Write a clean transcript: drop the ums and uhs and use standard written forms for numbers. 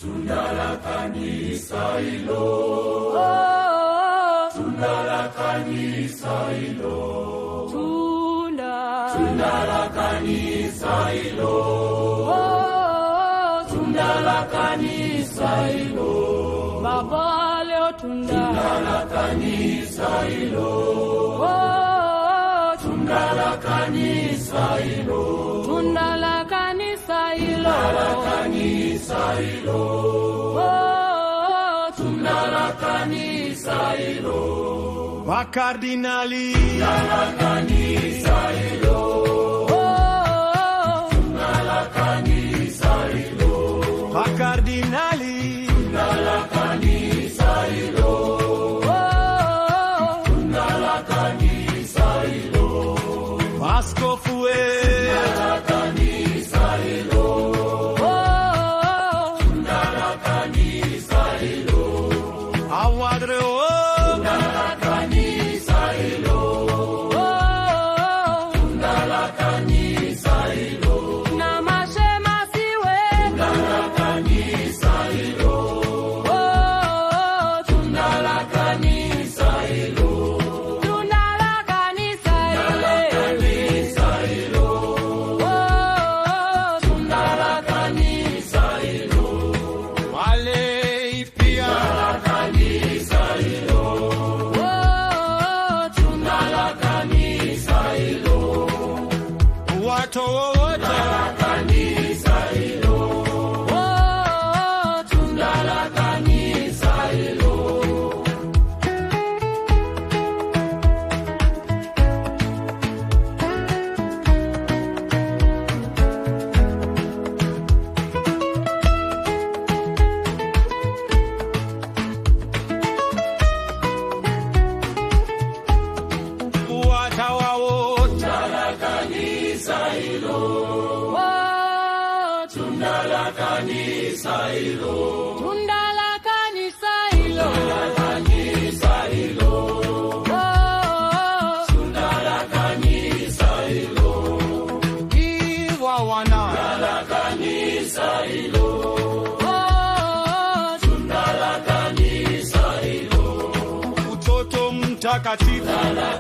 Tunda la kanisa hilo, tunda la kanisa hilo, tunda la kanisa hilo, tunda la kanisa hilo. Baba leo tunda la kanisa hilo, tunda la kanisa hilo, tunda la kanisa hilo, la kanisa hilo, tunda la kanisa hilo. Makardinali la kanisa hilo, tunda la kanisa hilo, makardinali la kanisa hilo, tunda la kanisa hilo. Askofu la kanisa hilo, tunda la kanisa hilo, awadre tunda la kanisa hilo, tunda la kanisa hilo. na mashemasiwe Tunda la kanisa hilo, tunda la kanisa hilo, tunda la kanisa hilo, tunda la kanisa hilo, wale pia la kanisa hilo, tunda la kanisa hilo, watu wote la kanisa hilo, tunda la kanisa hilo. watawa wote La kanisa hilo, tunda la kanisa hilo, tunda la kanisa hilo, kanisa hilo, tunda la kanisa hilo, iwa wana la kanisa hilo, tunda la kanisa hilo, utoto mtakatifu la